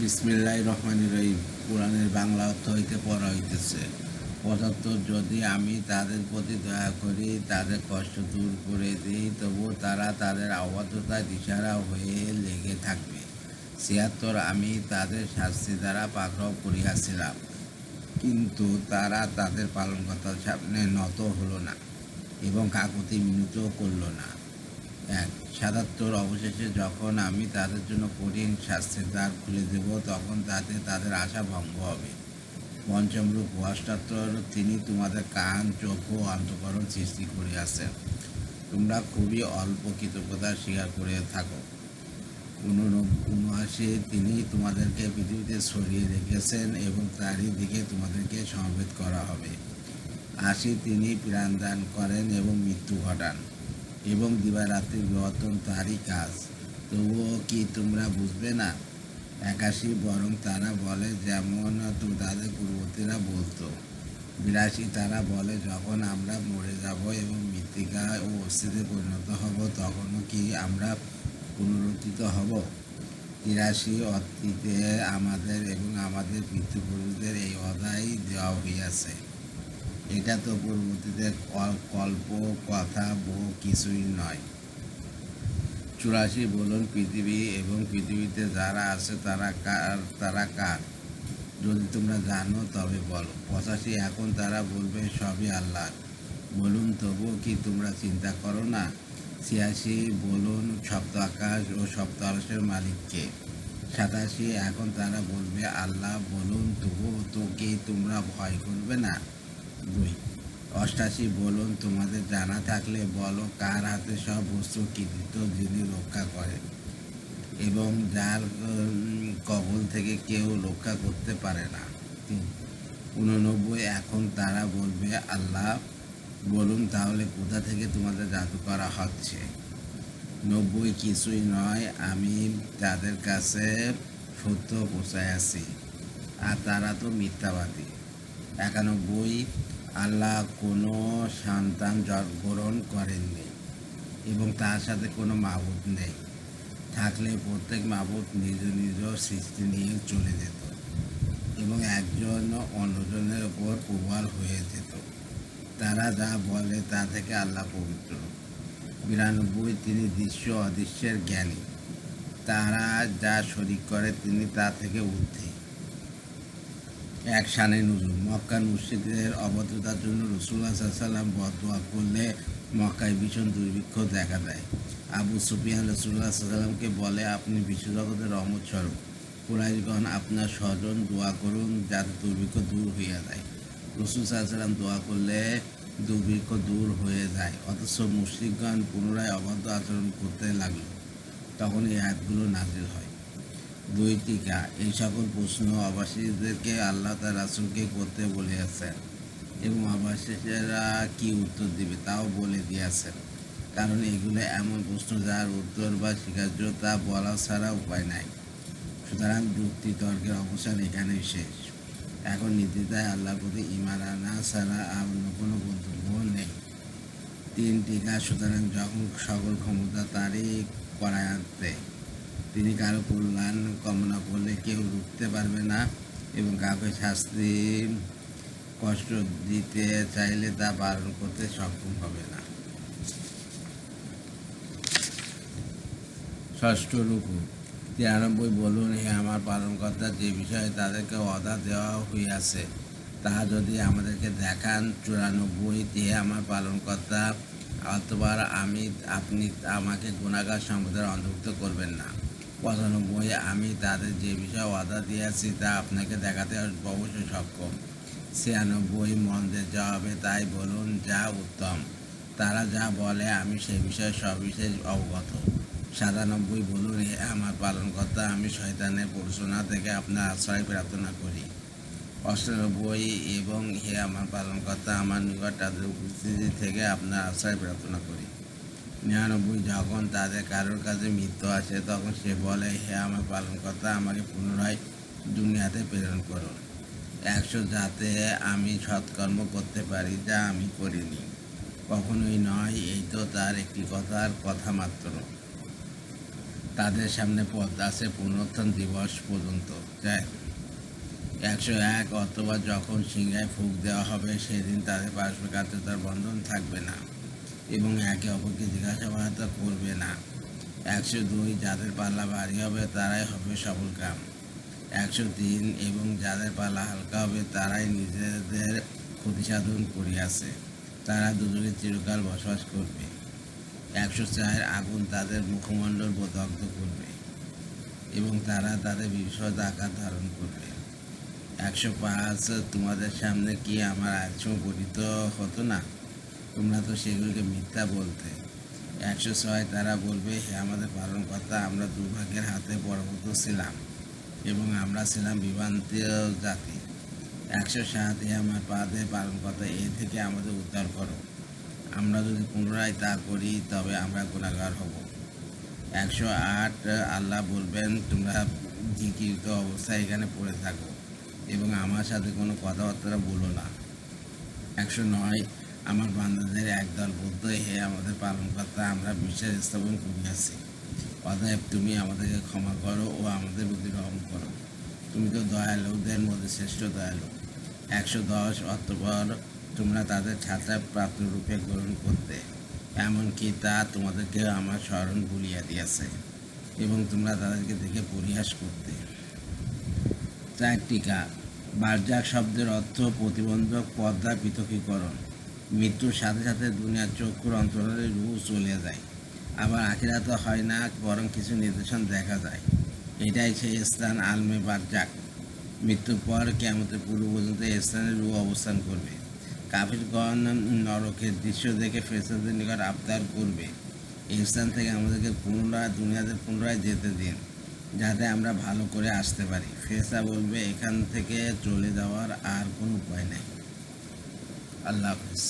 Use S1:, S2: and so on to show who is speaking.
S1: বিসমিল্লাহির রহমানির রহিম। কোরআনের বাংলা অর্থ হইতে পড়া হইতেছে, ৭৫। যদি আমি তাদের প্রতি দয়া করি, তাদের কষ্ট দূর করে দিই, তবুও তারা তাদের অবাধ্যতায় দিশাহারা হয়ে লেগে থাকবে। ৭৬। আমি তাদের শাস্তি দ্বারা পাকড়াও করিয়াছিলাম, কিন্তু তারা তাদের পালনকর্তার সামনে নত হলো না এবং কাকুতি মিনতিও করল না। ৭৭। অবশেষে যখন আমি তাদের জন্য কঠিন শাস্তির দ্বার খুলে দেব, তখন তাতে তাদের আশা ভঙ্গ হবে। ৫ম। ৭৮। তিনি তোমাদের কান, চক্ষু ও অন্তঃকরণ সৃষ্টি করিয়াছেন, তোমরা খুবই অল্প কৃতজ্ঞতা স্বীকার করে থাকো। ৭৯। তিনি তোমাদেরকে পৃথিবীতে ছড়িয়ে রেখেছেন এবং তারই দিকে তোমাদেরকে সমবেত করা হবে। ৮০। তিনি প্রাণ দান করেন এবং মৃত্যু ঘটান, এবং দিবারাত্রির বিবর্তন তারই কাজ, তবুও কি তোমরা বুঝবে না? ৮১। বরং তারা বলে যেমন তাদের পূর্ববর্তীরা বলতো। ৮২। তারা বলে, যখন আমরা মরে যাব এবং মৃত্তিকা ও অস্থিতে পরিণত হব, তখনও কি আমরা পুনরুত্থিত হব? ৮৩। অতীতে আমাদের এবং আমাদের পিতৃপুরুষদের এই অধ্যায় দেওয়া হইয়াছে, এটা তো পূর্ববর্তীতে কল্প কথা, বহু কিছুই নয়। ৮৪। বলুন, পৃথিবী এবং পৃথিবীতে যারা আছে তারা কার? যদি তোমরা জানো তবে বলো। ৮৫। এখন তারা বলবে, সবই আল্লাহর। বলুন, তবুও কি তোমরা চিন্তা করো না? ৮৬। বলুন, সপ্ত আকাশ ও সপ্ত আকাশের মালিককে। ৮৭। এখন তারা বলবে, আল্লাহ। বলুন, তবুও তো কি তোমরা ভয় করবে না? ২। ৮৮। বলুন, তোমাদের জানা থাকলে বলো, কার হাতে সব বস্তু কৃতিত্ব, যিনি রক্ষা করেন এবং যার কবল থেকে কেউ রক্ষা করতে পারে না। ৮৯। এখন তারা বলবে, আল্লাহ। বলুন, তাহলে কোথা থেকে তোমাদের জাদু করা হচ্ছে? ৯০। কিছুই নয়, আমি তাদের কাছে সত্য পৌঁছাইয়াছি, আর তারা তো মিথ্যাবাদী। ৯১। আল্লাহ কোনো সন্তান গ্রহণ করেননি এবং তার সাথে কোনো মাবুদ নেই। থাকলে প্রত্যেক মাবুদ নিজ নিজ সৃষ্টি নিয়ে চলে যেত এবং একজন অন্যজনের ওপর প্রবল হয়ে যেত। তারা যা বলে তা থেকে আল্লাহ পবিত্র। ৯২। তিনি দৃশ্য অদৃশ্যের জ্ঞানী, তারা যা শরীক করে তিনি তা থেকে ঊর্ধ্বে। শানে নুজুল। মক্কার মুশরিকদের অভদ্রতার জন্য রাসূলুল্লাহ সাল্লাল্লাহু আলাইহি ওয়াসাল্লাম বদদোয়া করলে মক্কায় ভীষণ দুর্ভিক্ষ দেখা দেয়। আবু সুফিয়ান রাসূলুল্লাহ সাল্লাল্লাহু আলাইহি ওয়াসাল্লামকে বলে, আপনি বিশ্বজগতের রহমত স্বরূপ, কুরাইশগণ আপনার স্বজন দোয়া করুন যাতে দুর্ভিক্ষ দূর হইয়া যায়। রাসূল সাল্লাল্লাহু আলাইহি ওয়াসাল্লাম দোয়া করলে দুর্ভিক্ষ দূর হয়ে যায়, অথচ মুশরিকগণ পুনরায় অবাধ্য আচরণ করতে লাগল। তখন এই আয়াতগুলো নাজিল হয়। ২ টিকা। এই সকল প্রশ্ন অবাসীদেরকে আল্লাহ তার রাসূলকে করতে বলিয়াছেন এবং অবাসীরা কি উত্তর দিবে তাও বলে দিয়েছেন, কারণ এগুলো এমন প্রশ্ন যার উত্তর বা স্বীকার্যতা বলা ছাড়া উপায় নাই। সুতরাং যুক্তি তর্কের অবসান এখানেই শেষ। এখন নির্দ্বিধায় আল্লাহর প্রতি ঈমান আনা ছাড়া অন্য কোনো গন্তব্য নেই। ৩ টিকা। সুতরাং যখন সকল ক্ষমতা তারই করায়ত্তে, তিনি কারো কল্যাণ কামনা করলে কেউ রুখতে পারবে না এবং কাউকে শাস্তি কষ্ট দিতে চাইলে তা পালন করতে সক্ষম হবে না। ষষ্ঠ রুকু। ৯৩। বলুন, হে আমার পালনকর্তা, যে বিষয়ে তাদেরকে ওয়াদা দেওয়া হইয়াছে তা যদি আমাদেরকে দেখান। ৯৪। হে আমার পালনকর্তা, অতঃপর আপনি আমাকে গুনাহগার সম্প্রদায়ের অন্তর্ভুক্ত করবেন না। ৯৫। আমি তাদের যে বিষয়ে ওয়াদা দিয়েছি তা আপনাকে দেখাতে অবশ্যই সক্ষম। ৯৬। মন্দের জবাবে তাই বলুন যা উত্তম, তারা যা বলে আমি সে বিষয়ে সবিশেষ অবগত। ৯৭। বলুন, হে আমার পালনকর্তা, আমি শয়তানের প্ররোচনা থেকে আপনার আশ্রয় প্রার্থনা করি। ৯৮। এবং হে আমার পালনকর্তা, আমার নিকট তাদের উপস্থিতি থেকে আপনার আশ্রয় প্রার্থনা করি। ৯৯। যখন তাদের কারোর কাছে মৃত্যু আসে তখন সে বলে, হে আমার পালনকর্তা, আমাকে পুনরায় দুনিয়াতে প্রেরণ করুন ১০০, যাতে আমি সৎকর্ম করতে পারি যা আমি করিনি। কখনোই নয়, এই তো তার একটি কথা মাত্র। তাদের সামনে পথ আছে পুনরুত্থান দিবস পর্যন্ত। 101 অথবা যখন সিংহায় ফুঁক দেওয়া হবে সেদিন তাদের পারস্পরিক আত্মীয়তার বন্ধন থাকবে না এবং একে অপরকে জিজ্ঞাসাবাদ করবে না। 102 যাদের পাল্লা ভারী হবে তারাই হবে সফলকাম। 103 এবং যাদের পাল্লা হালকা হবে তারাই নিজেদের ক্ষতিসাধন করিয়াছে, তারা দুজনে চিরকাল বসবাস করবে। 104 আগুন তাদের মুখমণ্ডল দগ্ধ করবে এবং তারা তাদের বিশদ আকার ধারণ করবে। 105 তোমাদের সামনে কি আমার আয়াতসমূহ পঠিত হতো না? তোমরা তো সেগুলিকে মিথ্যা বলতে। 106 তারা বলবে, হে আমাদের পালনকর্তা, আমরা দুর্ভাগ্যের হাতে পরাভূত ছিলাম এবং আমরা ছিলাম বিভ্রান্ত জাতি। 107 হে আমার পালনকর্তা, এ থেকে আমাদের উদ্ধার করো। আমরা যদি পুনরায় তা করি তবে আমরা গুনাহগার হব। 108 আল্লাহ বলবেন, তোমরা ঝিঁকিত অবস্থায় এখানে পড়ে থাকো এবং আমার সাথে কোনো কথাবার্তা বলো না। 109 আমার বান্দাদের একদল বলতো, হে আমাদের পালনকর্তা, আমরা বিশ্বাস স্থাপন করিয়াছি, অতএব তুমি আমাদেরকে ক্ষমা করো ও আমাদের প্রতি রহম করো, তুমি তো দয়ালুদের মধ্যে শ্রেষ্ঠ দয়ালু। 110 অতঃপর তোমরা তাদের ছাত্রায় প্রাপ্তরূপে গ্রহণ করতে, এমনকি তা তোমাদেরকে আমার স্মরণ ভুলিয়া দিয়াছে এবং তোমরা তাদেরকে দেখে পরিহাস করতে। 4 টিকা। বারজাক শব্দের অর্থ প্রতিবন্ধক, পর্দা, পৃথকীকরণ। মৃত্যুর সাথে সাথে দুনিয়ার চক্ষুর অন্তরালে রূহ চলে যায়, আবার আখিরাতে হয় না, বরং কিছু নিদর্শন দেখা যায়। এটাই সেই স্থান আলমে বারজাক। মৃত্যুর পর কিয়ামতের পূর্ব পর্যন্ত এই স্থানে রূহ অবস্থান করবে। কাফিরগণ নরকের দৃশ্য দেখে ফেরেশতাদের নিকট আবদার করবে, এই স্থান থেকে আমাদেরকে দুনিয়াতে পুনরায় যেতে দিন, যাতে আমরা ভালো করে আসতে পারি। ফেরেশতা বলবে, এখান থেকে চলে যাওয়ার আর কোনো উপায় নেই। আল্লাহ হাফিজ।